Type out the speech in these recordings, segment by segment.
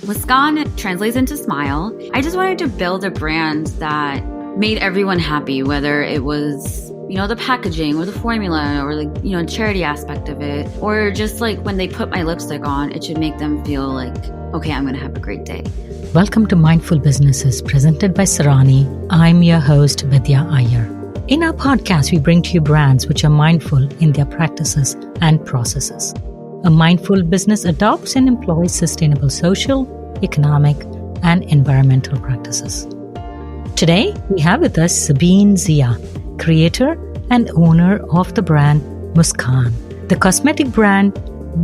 Muskaan translates into smile. I just wanted to build a brand that made everyone happy, whether it was, the packaging or the formula or charity aspect of it, or just like when they put my lipstick on, it should make them feel like, okay, I'm going to have a great day. Welcome to Mindful Businesses, presented by Sarani. I'm your host, Vidya Iyer. In our podcast, we bring to you brands which are mindful in their practices and processes. A mindful business adopts and employs sustainable social, economic, and environmental practices. Today, we have with us Sabine Zia, creator and owner of the brand Muskaan, the cosmetic brand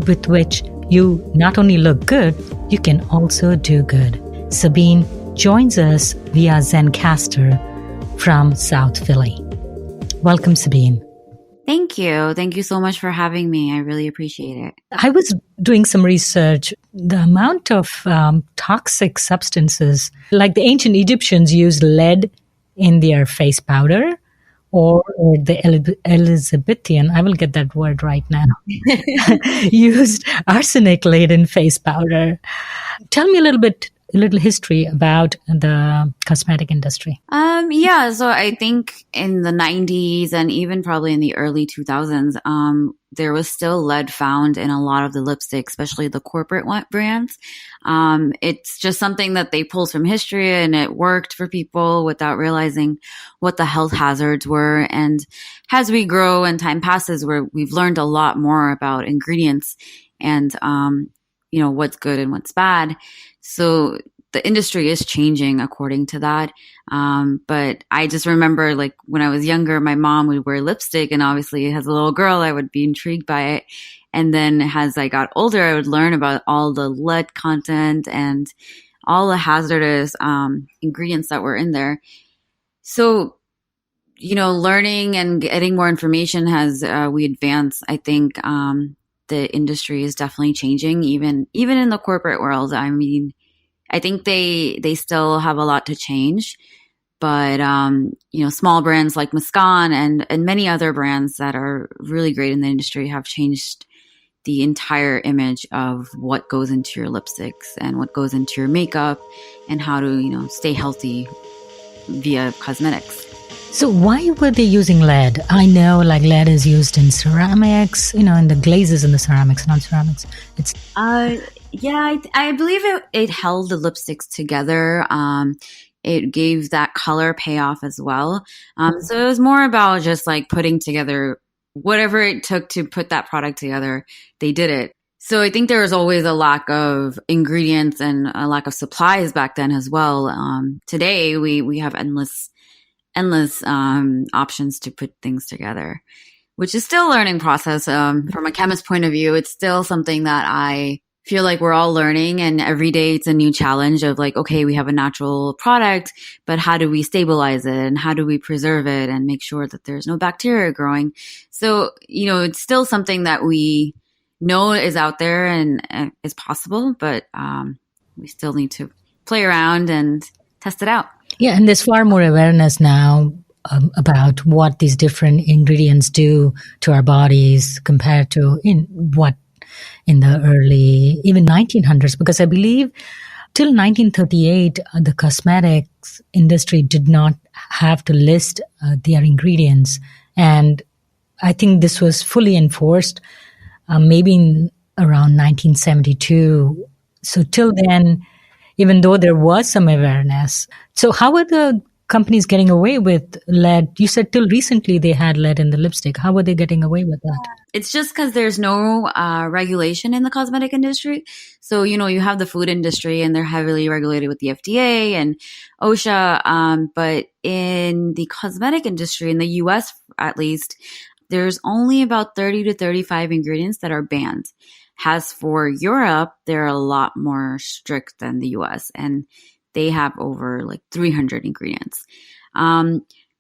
with which you not only look good, you can also do good. Sabine joins us via Zencaster from South Philly. Welcome, Sabine. Thank you. Thank you so much for having me. I really appreciate it. I was doing some research. The amount of toxic substances, like the ancient Egyptians used lead in their face powder, or the Elizabethan, I will get that word right now, used arsenic-laden face powder. Tell me a little history about the cosmetic industry. So I think in the 90s and even probably in the early 2000s, there was still lead found in a lot of the lipstick, especially the corporate brands. It's just something that they pulled from history, and it worked for people without realizing what the health hazards were. And as we grow and time passes, we've learned a lot more about ingredients and, what's good and what's bad. So the industry is changing according to that. But I just remember, like, when I was younger, my mom would wear lipstick, and obviously as a little girl, I would be intrigued by it. And then as I got older, I would learn about all the lead content and all the hazardous ingredients that were in there. So, learning and getting more information as we advance, I think the industry is definitely changing, even in the corporate world. I mean, I think they still have a lot to change, but small brands like Muskaan and many other brands that are really great in the industry have changed the entire image of what goes into your lipsticks and what goes into your makeup and how to stay healthy via cosmetics. So why were they using lead? I know lead is used in ceramics, in the glazes in the ceramics, non-ceramics. I believe it held the lipsticks together. It gave that color payoff as well. So it was more about just putting together whatever it took to put that product together. They did it. So I think there was always a lack of ingredients and a lack of supplies back then as well. Today we have endless options to put things together, which is still a learning process. From a chemist point of view, it's still something that I feel like we're all learning, and every day it's a new challenge of okay, we have a natural product, but how do we stabilize it and how do we preserve it and make sure that there's no bacteria growing? So, it's still something that we know is out there and is possible, but we still need to play around and test it out. Yeah, and there's far more awareness now about what these different ingredients do to our bodies compared to in the early, even 1900s, because I believe till 1938, the cosmetics industry did not have to list their ingredients. And I think this was fully enforced maybe in around 1972. So till then, even though there was some awareness. So how are the companies getting away with lead? You said till recently they had lead in the lipstick. How are they getting away with that? It's just because there's no regulation in the cosmetic industry. So, you have the food industry and they're heavily regulated with the FDA and OSHA. But in the cosmetic industry, in the US at least, there's only about 30 to 35 ingredients that are banned. As for Europe, they're a lot more strict than the US, and they have over 300 ingredients.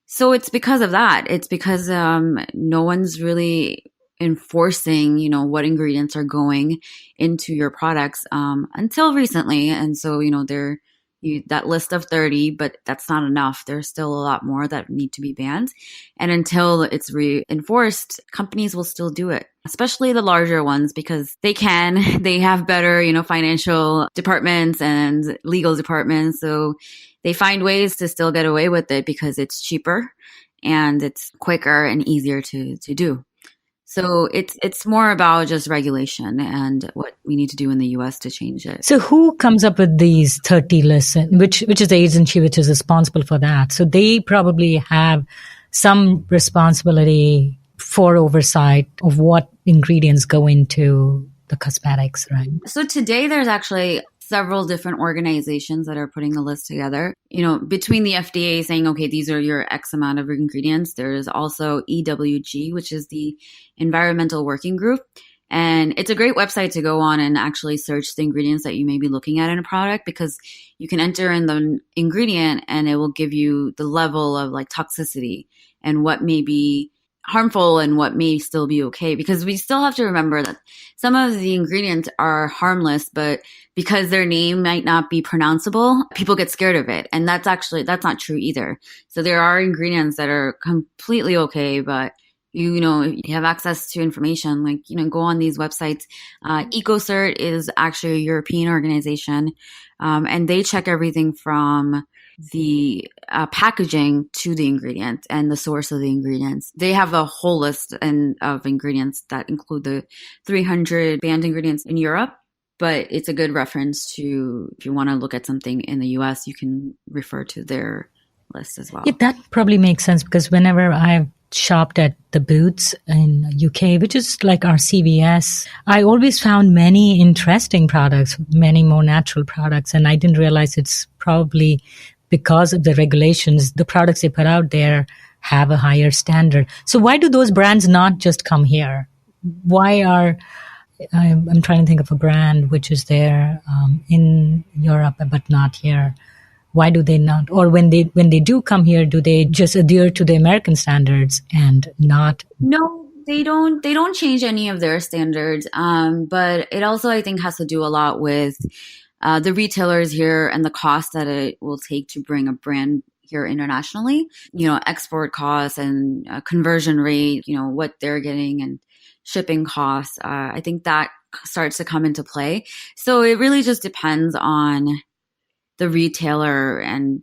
So it's because of that. It's because no one's really enforcing, what ingredients are going into your products until recently. And so, they're that list of 30, but that's not enough. There's still a lot more that need to be banned. And until it's reinforced, companies will still do it, especially the larger ones, because they have better, financial departments and legal departments. So they find ways to still get away with it because it's cheaper and it's quicker and easier to do. So it's more about just regulation and what we need to do in the US to change it. So who comes up with these 30 lists? Which is the agency which is responsible for that? So they probably have some responsibility for oversight of what ingredients go into the cosmetics, right? So today there's actually several different organizations that are putting a list together. Between the FDA saying, okay, these are your X amount of ingredients. There's also EWG, which is the Environmental Working Group. And it's a great website to go on and actually search the ingredients that you may be looking at in a product, because you can enter in the ingredient and it will give you the level of like toxicity and what may be harmful and what may still be okay, because we still have to remember that some of the ingredients are harmless, but because their name might not be pronounceable, people get scared of it. And that's not true either. So there are ingredients that are completely okay, but you have access to information, like, go on these websites. EcoCert is actually a European organization, and they check everything from the packaging to the ingredient and the source of the ingredients. They have a whole list of ingredients that include the 300 banned ingredients in Europe, but it's a good reference to, if you want to look at something in the US, you can refer to their list as well. Yeah, that probably makes sense, because whenever I've shopped at the Boots in UK, which is like our CVS, I always found many interesting products, many more natural products, and I didn't realize it's probably because of the regulations. The products they put out there have a higher standard. So why do those brands not just come here? I'm trying to think of a brand which is there in Europe but not here. Why do they not? Or when they do come here, do they just adhere to the American standards and not? No, they don't. They don't change any of their standards. But it also, I think, has to do a lot with the retailers here and the cost that it will take to bring a brand here internationally. Export costs and conversion rate. What they're getting and shipping costs. I think that starts to come into play. So it really just depends on the retailer and,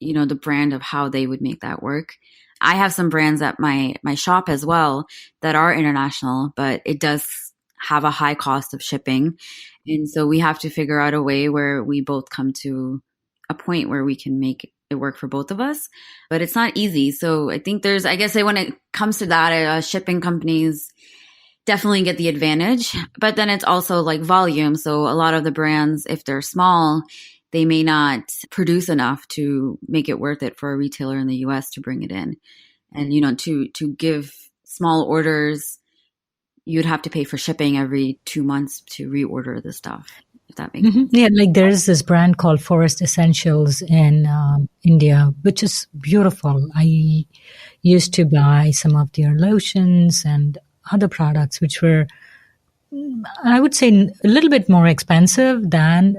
the brand of how they would make that work. I have some brands at my shop as well that are international, but it does have a high cost of shipping. And so we have to figure out a way where we both come to a point where we can make it work for both of us. But it's not easy. So I think when it comes to that, shipping companies definitely get the advantage. But then it's also like volume. So a lot of the brands, if they're small, they may not produce enough to make it worth it for a retailer in the US to bring it in. And, to give small orders, you'd have to pay for shipping every 2 months to reorder the stuff, if that makes sense. Yeah, like there's this brand called Forest Essentials in India, which is beautiful. I used to buy some of their lotions and other products, which were, I would say, a little bit more expensive than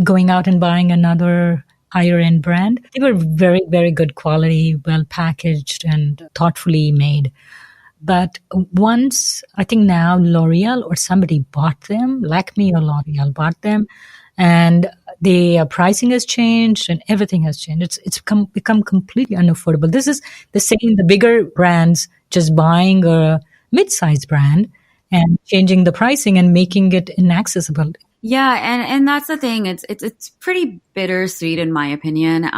going out and buying another higher end brand. They were very, very good quality, well packaged and thoughtfully made. But once, I think now L'Oreal or somebody bought them, Lakme or L'Oreal bought them, and the pricing has changed and everything has changed. It's become completely unaffordable. This is the bigger brands just buying a mid-sized brand and changing the pricing and making it inaccessible. Yeah, and that's the thing. It's pretty bittersweet in my opinion.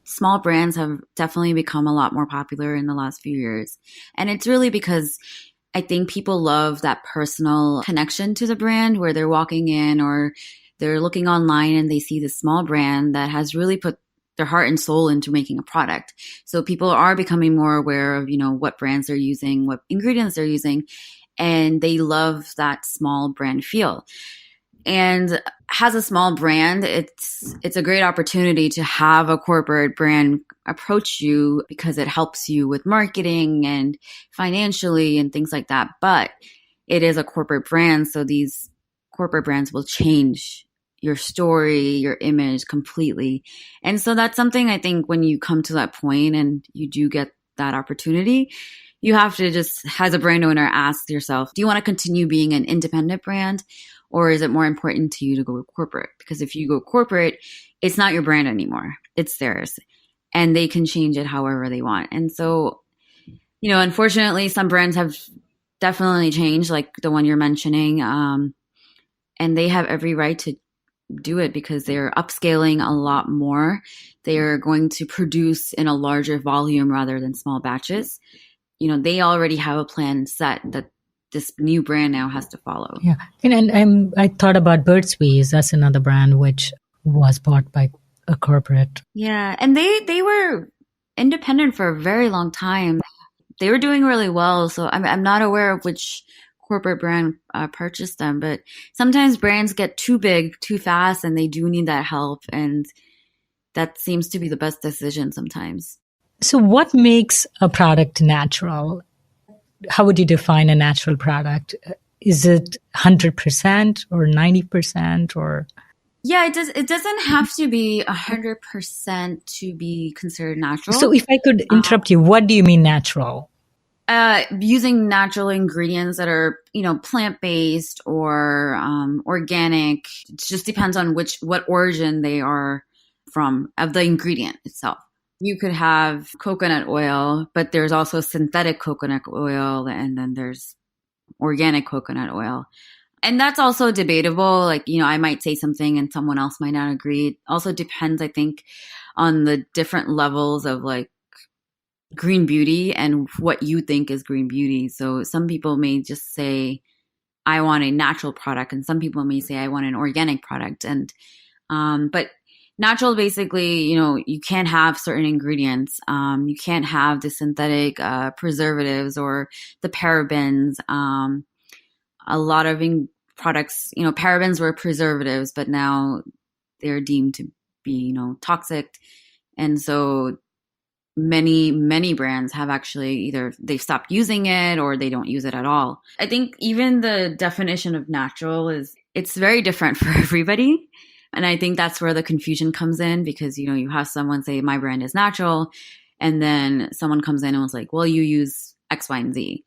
Small brands have definitely become a lot more popular in the last few years. And it's really because I think people love that personal connection to the brand, where they're walking in or they're looking online and they see this small brand that has really put their heart and soul into making a product. So people are becoming more aware of, what brands they're using, what ingredients they're using, and they love that small brand feel. And as a small brand, it's a great opportunity to have a corporate brand approach you, because it helps you with marketing and financially and things like that. But it is a corporate brand, so these corporate brands will change, your story, your image completely. And so that's something I think when you come to that point and you do get that opportunity, you have to just, as a brand owner, ask yourself, do you want to continue being an independent brand, or is it more important to you to go corporate? Because if you go corporate, it's not your brand anymore. It's theirs. And they can change it however they want. And so, unfortunately, some brands have definitely changed, like the one you're mentioning. And they have every right to do it because they're upscaling a lot more. They are going to produce in a larger volume rather than small batches. They already have a plan set that this new brand now has to follow. Yeah. And I thought about Burt's Bees. That's another brand which was bought by a corporate. Yeah. And they were independent for a very long time. They were doing really well. So I'm not aware of which corporate brand purchased them, but sometimes brands get too big too fast and they do need that help. And that seems to be the best decision sometimes. So what makes a product natural? How would you define a natural product? Is it 100% or 90% or? Yeah, it doesn't have to be 100% to be considered natural. So if I could interrupt you, what do you mean natural? Using natural ingredients that are, plant-based or organic. It just depends on what origin they are from, of the ingredient itself. You could have coconut oil, but there's also synthetic coconut oil, and then there's organic coconut oil. And that's also debatable. Like, I might say something and someone else might not agree. It also depends, I think, on the different levels of like green beauty and what you think is green beauty. So some people may just say, I want a natural product, and some people may say, I want an organic product. And but natural, basically, you can't have certain ingredients. You can't have the synthetic preservatives or the parabens. A lot of products, parabens were preservatives, but now they're deemed to be, toxic. And so many brands have actually either they've stopped using it or they don't use it at all. I think even the definition of natural it's very different for everybody. And I think that's where the confusion comes in, because, you have someone say my brand is natural, and then someone comes in and was like, well, you use X, Y, and Z.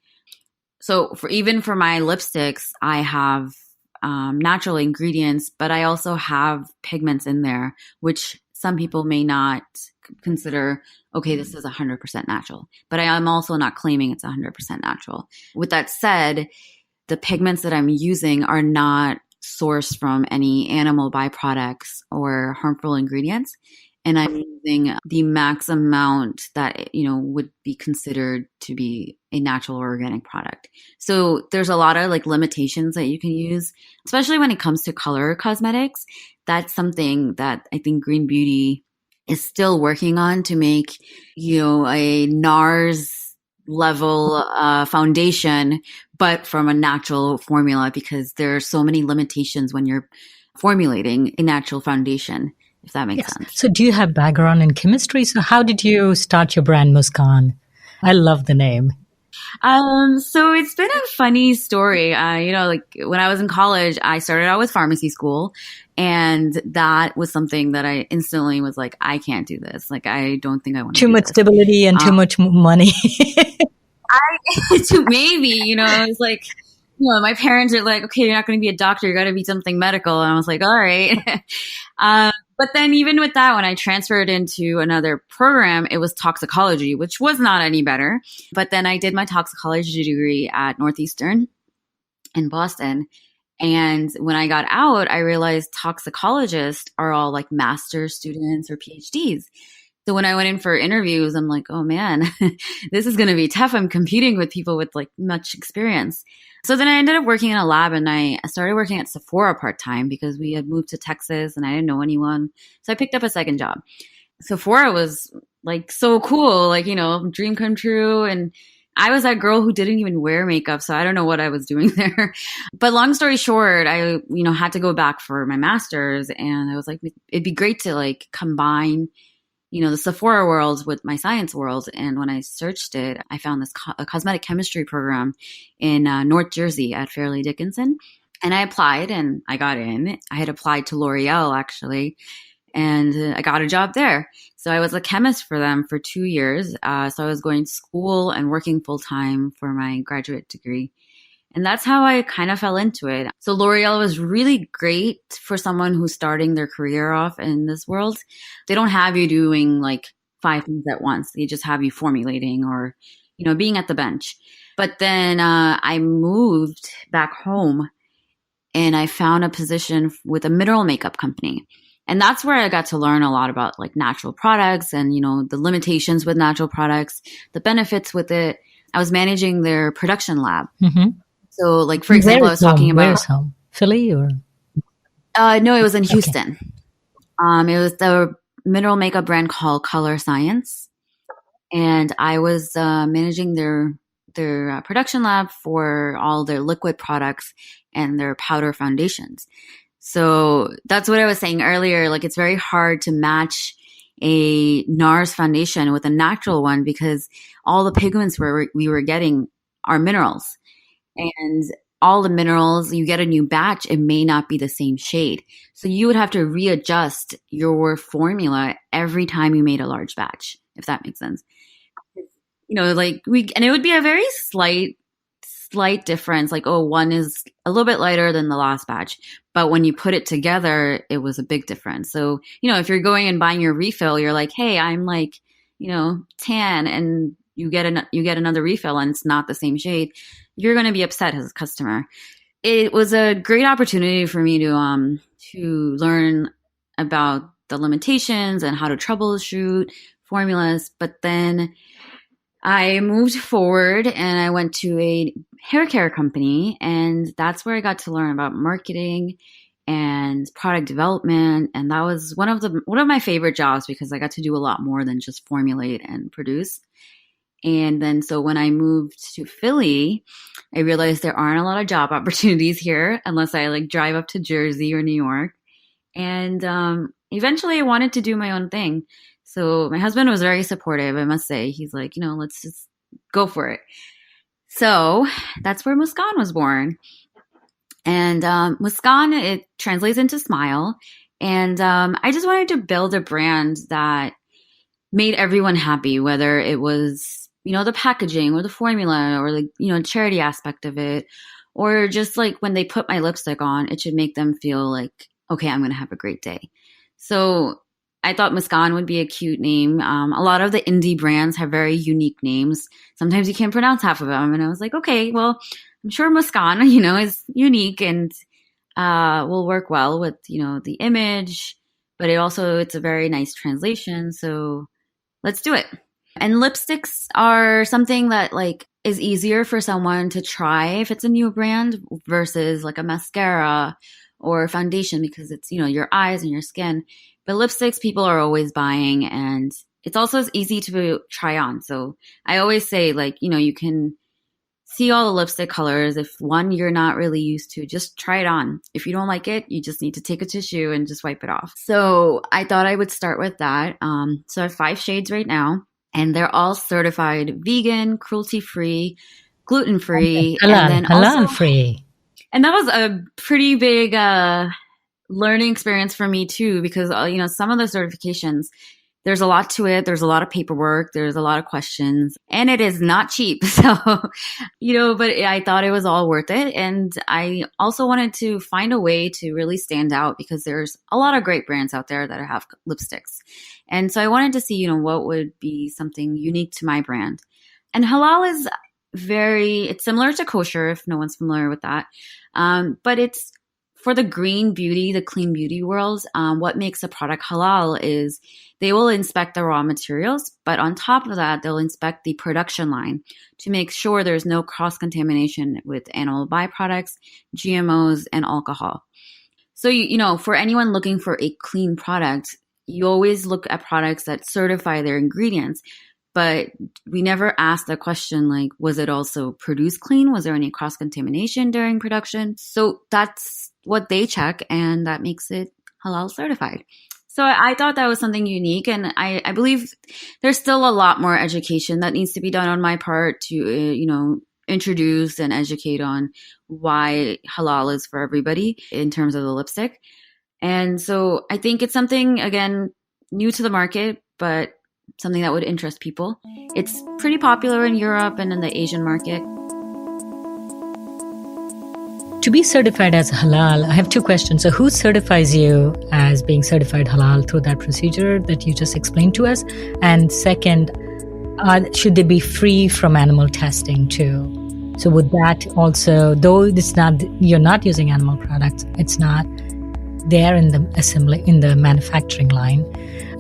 So even for my lipsticks, I have natural ingredients, but I also have pigments in there, which some people may not consider, okay, this is 100% natural. But I am also not claiming it's 100% natural. With that said, the pigments that I'm using are not sourced from any animal byproducts or harmful ingredients. And I'm using the max amount that, would be considered to be a natural or organic product. So there's a lot of like limitations that you can use, especially when it comes to color cosmetics. That's something that I think Green Beauty is still working on to make, a NARS level foundation, but from a natural formula, because there are so many limitations when you're formulating a natural foundation, if that makes sense. So do you have background in chemistry? So how did you start your brand Muskaan? I love the name. So it's been a funny story. Like when I was in college, I started out with pharmacy school, and that was something that I instantly was like, I can't do this. Like, I don't think I want to do Too much this. stability and too much money. Maybe, it's like, my parents are like, okay, you're not going to be a doctor. You got to be something medical. And I was like, all right. But then even with that, when I transferred into another program, it was toxicology, which was not any better. But then I did my toxicology degree at Northeastern in Boston. And when I got out, I realized toxicologists are all like master's students or PhDs. So when I went in for interviews, I'm like, oh man, this is going to be tough. I'm competing with people with like much experience. So then I ended up working in a lab, and I started working at Sephora part-time because we had moved to Texas and I didn't know anyone. So I picked up a second job. Sephora was like so cool, like, dream come true. And I was that girl who didn't even wear makeup, so I don't know what I was doing there. But long story short, I, had to go back for my master's, and I was like, it'd be great to like combine, the Sephora world with my science world. And when I searched it, I found this a cosmetic chemistry program in North Jersey at Fairleigh Dickinson. And I applied and I got in. I had applied to L'Oreal actually, and I got a job there. So I was a chemist for them for 2 years. So I was going to school and working full time for my graduate degree. And that's how I kind of fell into it. So L'Oreal was really great for someone who's starting their career off in this world. They don't have you doing like five things at once. They just have you formulating or, being at the bench. But then I moved back home and I found a position with a mineral makeup company. And that's where I got to learn a lot about like natural products and, the limitations with natural products, the benefits with it. I was managing their production lab. Mm-hmm. So, like, for example, I was talking about. Where's home? Philly or? No, it was in Houston. Okay. It was the mineral makeup brand called Color Science. And I was managing their production lab for all their liquid products and their powder foundations. So that's what I was saying earlier. Like, it's very hard to match a NARS foundation with a natural one because all the pigments we were getting are minerals. And all the minerals, you get a new batch, it may not be the same shade. So you would have to readjust your formula every time you made a large batch, if that makes sense. And it would be a very slight difference. Like, oh, one is a little bit lighter than the last batch. But when you put it together, it was a big difference. So, if you're going and buying your refill, you're like, hey, I'm like, tan, and you get another refill and it's not the same shade, you're going to be upset as a customer. It was a great opportunity for me to learn about the limitations and how to troubleshoot formulas. But then I moved forward and I went to a hair care company, and that's where I got to learn about marketing and product development. And that was one of my favorite jobs because I got to do a lot more than just formulate and produce. And then so when I moved to Philly, I realized there aren't a lot of job opportunities here unless I like drive up to Jersey or New York. And eventually I wanted to do my own thing. So my husband was very supportive, I must say. He's like, let's just go for it. So that's where Muskaan was born. And Muskaan, it translates into smile. And I just wanted to build a brand that made everyone happy, whether it was, the packaging or the formula or the, charity aspect of it, or just like when they put my lipstick on, it should make them feel like, okay, I'm going to have a great day. So I thought Muskaan would be a cute name. A lot of the indie brands have very unique names. Sometimes you can't pronounce half of them. And I was like, okay, well, I'm sure Muskaan, is unique and will work well with, the image, but it's a very nice translation. So let's do it. And lipsticks are something that like is easier for someone to try if it's a new brand versus like a mascara or foundation because it's, your eyes and your skin. But lipsticks people are always buying, and it's also easy to try on. So I always say like, you can see all the lipstick colors. If one you're not really used to, just try it on. If you don't like it, you just need to take a tissue and just wipe it off. So I thought I would start with that. So I have 5 shades right now, and they're all certified vegan, cruelty-free, gluten-free, Halal, and then halal free. And that was a pretty big learning experience for me too, because some of the certifications, there's a lot to it. There's a lot of paperwork. There's a lot of questions, and it is not cheap. So, but I thought it was all worth it. And I also wanted to find a way to really stand out because there's a lot of great brands out there that have lipsticks. And so I wanted to see, what would be something unique to my brand. And halal is it's similar to kosher if no one's familiar with that. But it's for the green beauty, the clean beauty world. What makes a product halal is they will inspect the raw materials, but on top of that, they'll inspect the production line to make sure there's no cross-contamination with animal byproducts, GMOs, and alcohol. So, for anyone looking for a clean product, you always look at products that certify their ingredients, but we never asked the question, like, was it also produced clean? Was there any cross-contamination during production? So that's what they check, and that makes it halal certified. So I thought that was something unique, and I believe there's still a lot more education that needs to be done on my part to, introduce and educate on why halal is for everybody in terms of the lipstick. And so I think it's something, again, new to the market, but something that would interest people. It's pretty popular in Europe and in the Asian market. To be certified as halal, I have two questions. So who certifies you as being certified halal through that procedure that you just explained to us? And second, should they be free from animal testing too? So would that also, though it's not, you're not using animal products, it's not there in the assembly, in the manufacturing line.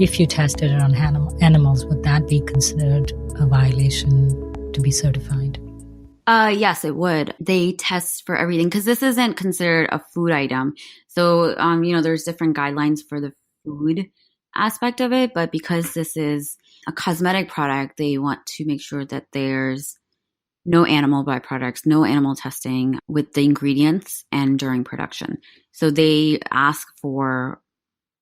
If you tested it on animals, would that be considered a violation to be certified? Yes, it would. They test for everything because this isn't considered a food item. So, there's different guidelines for the food aspect of it, but because this is a cosmetic product, they want to make sure that there's no animal byproducts, no animal testing with the ingredients and during production. So they ask for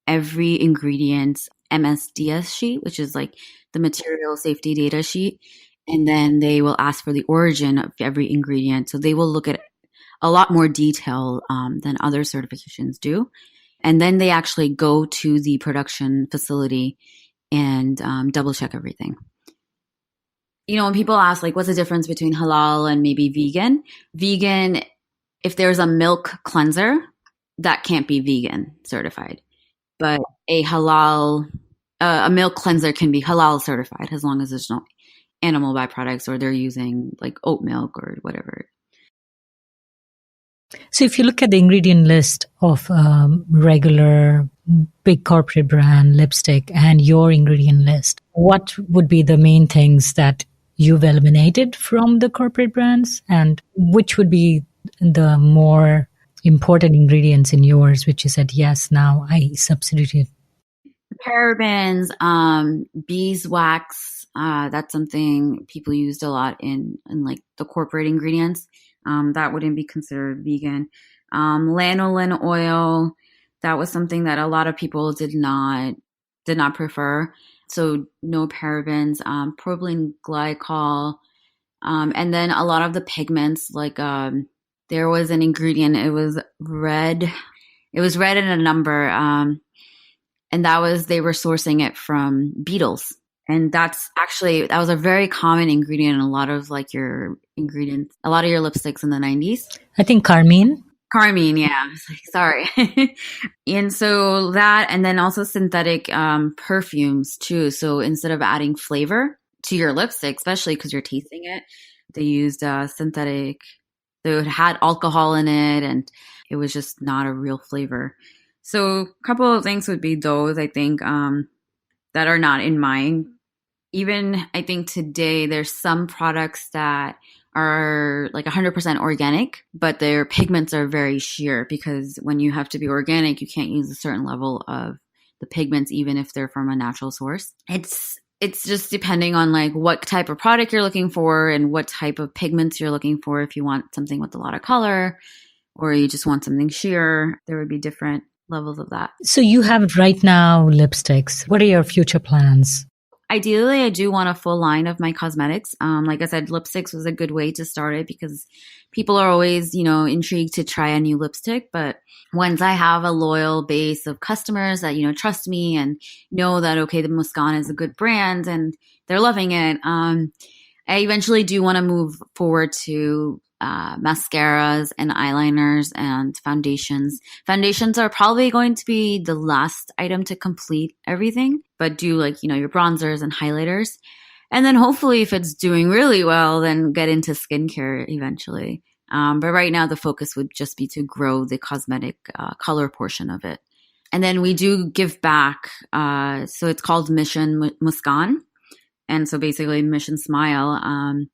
every ingredient MSDS sheet, which is like the material safety data sheet. And then they will ask for the origin of every ingredient. So they will look at a lot more detail than other certifications do. And then they actually go to the production facility and double check everything. When people ask, like, what's the difference between halal and maybe vegan, if there's a milk cleanser, that can't be vegan certified. But a milk cleanser can be halal certified as long as there's no animal byproducts or they're using like oat milk or whatever. So if you look at the ingredient list of regular big corporate brand lipstick and your ingredient list, what would be the main things that you've eliminated from the corporate brands, and which would be the more important ingredients in yours, which you said, yes, now I substituted? Parabens, beeswax, that's something people used a lot in like the corporate ingredients. That wouldn't be considered vegan. Lanolin oil, that was something that a lot of people did not prefer. So no parabens, propylene glycol, and then a lot of the pigments, like there was an ingredient, it was red in a number, and they were sourcing it from beetles. And that was a very common ingredient in a lot of like your ingredients, a lot of your lipsticks in the 90s. I think carmine, yeah. I was like, sorry. And so that, and then also synthetic perfumes too. So instead of adding flavor to your lipstick, especially because you're tasting it, they used synthetic. It had alcohol in it, and it was just not a real flavor. So a couple of things would be those, I think, that are not in mine. Even I think today there's some products that are like 100% organic, but their pigments are very sheer, because when you have to be organic, you can't use a certain level of the pigments, even if they're from a natural source. It's just depending on like what type of product you're looking for and what type of pigments you're looking for. If you want something with a lot of color or you just want something sheer, there would be different levels of that. So you have right now lipsticks. What are your future plans? Ideally, I do want a full line of my cosmetics. Like I said, lipsticks was a good way to start it because people are always, intrigued to try a new lipstick. But once I have a loyal base of customers that, trust me and know that, okay, the Muskaan is a good brand and they're loving it, I eventually do want to move forward to mascaras and eyeliners and foundations. Foundations are probably going to be the last item to complete everything, but do like, your bronzers and highlighters. And then hopefully if it's doing really well, then get into skincare eventually. But right now the focus would just be to grow the cosmetic color portion of it. And then we do give back. So it's called Mission Muskaan. And so basically Mission Smile.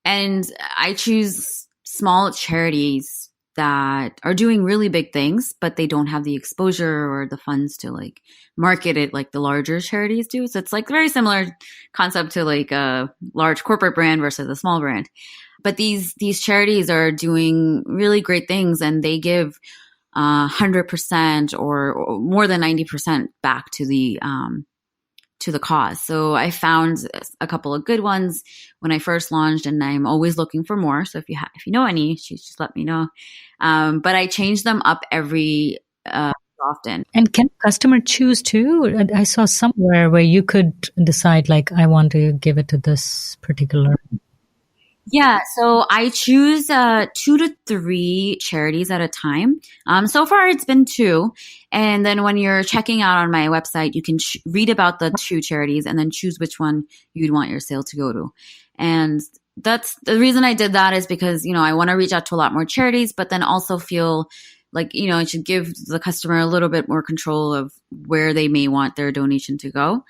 And I choose small charities that are doing really big things, but they don't have the exposure or the funds to like market it like the larger charities do. So it's like very similar concept to like a large corporate brand versus a small brand. But these charities are doing really great things, and they give 100% or more than 90% back to to the cause. So I found a couple of good ones when I first launched, and I'm always looking for more. So if you know any, just let me know. But I change them up every often. And can customer choose too? I saw somewhere where you could decide, like, I want to give it to this particular. Yeah, so I choose 2 to 3 charities at a time. So far, it's been 2. And then when you're checking out on my website, you can read about the 2 charities and then choose which one you'd want your sale to go to. And that's the reason I did that, is because, I want to reach out to a lot more charities, but then also feel like, it should give the customer a little bit more control of where they may want their donation to go.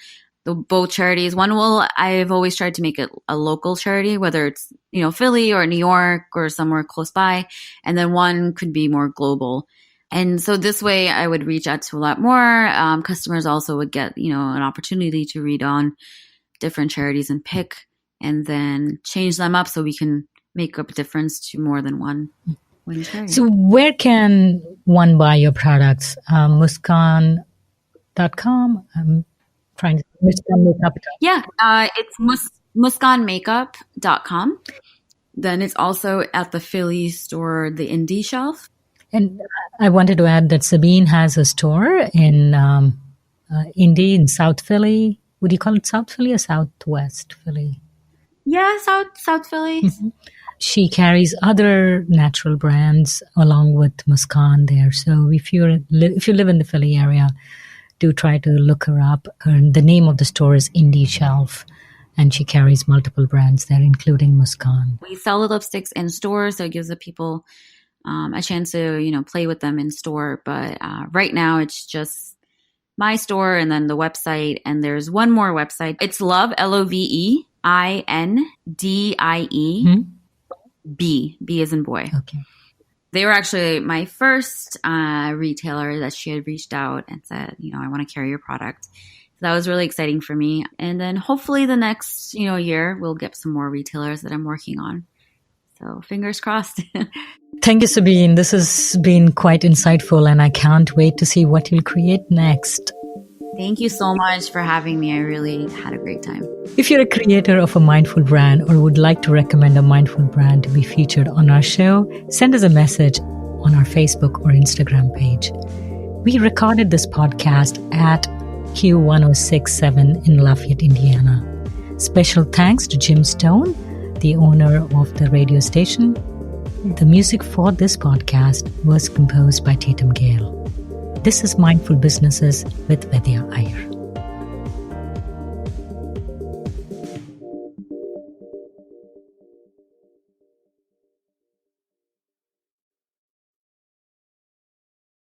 Both charities, I've always tried to make it a local charity, whether it's, Philly or New York or somewhere close by. And then one could be more global. And so this way I would reach out to a lot more. Customers also would get, an opportunity to read on different charities and pick, and then change them up so we can make up a difference to more than one charity. So where can one buy your products? Muskaan.com? Trying to Muskaan Makeup. Yeah, it's muskaanmakeup.com. Then it's also at the Philly store, the indie shelf. And I wanted to add that Sabine has a store in Indy in South Philly. Would you call it South Philly or Southwest Philly? Yeah, South Philly. Mm-hmm. She carries other natural brands along with Muskaan there. So if you live in the Philly area, do try to look her up. The name of the store is Indie Shelf, and she carries multiple brands there, including Muskaan. We sell the lipsticks in store, so it gives the people a chance to, play with them in store. But right now, it's just my store and then the website. And there's one more website. It's Love, LOVEINDIE, B as in boy. Okay. They were actually my first retailer that she had reached out and said, I want to carry your product. So that was really exciting for me. And then hopefully the next, year, we'll get some more retailers that I'm working on. So fingers crossed. Thank you, Sabine. This has been quite insightful, and I can't wait to see what you'll create next. Thank you so much for having me. I really had a great time. If you're a creator of a mindful brand or would like to recommend a mindful brand to be featured on our show, send us a message on our Facebook or Instagram page. We recorded this podcast at Q1067 in Lafayette, Indiana. Special thanks to Jim Stone, the owner of the radio station. The music for this podcast was composed by Tatum Gale. This is Mindful Businesses with Vidya Iyer.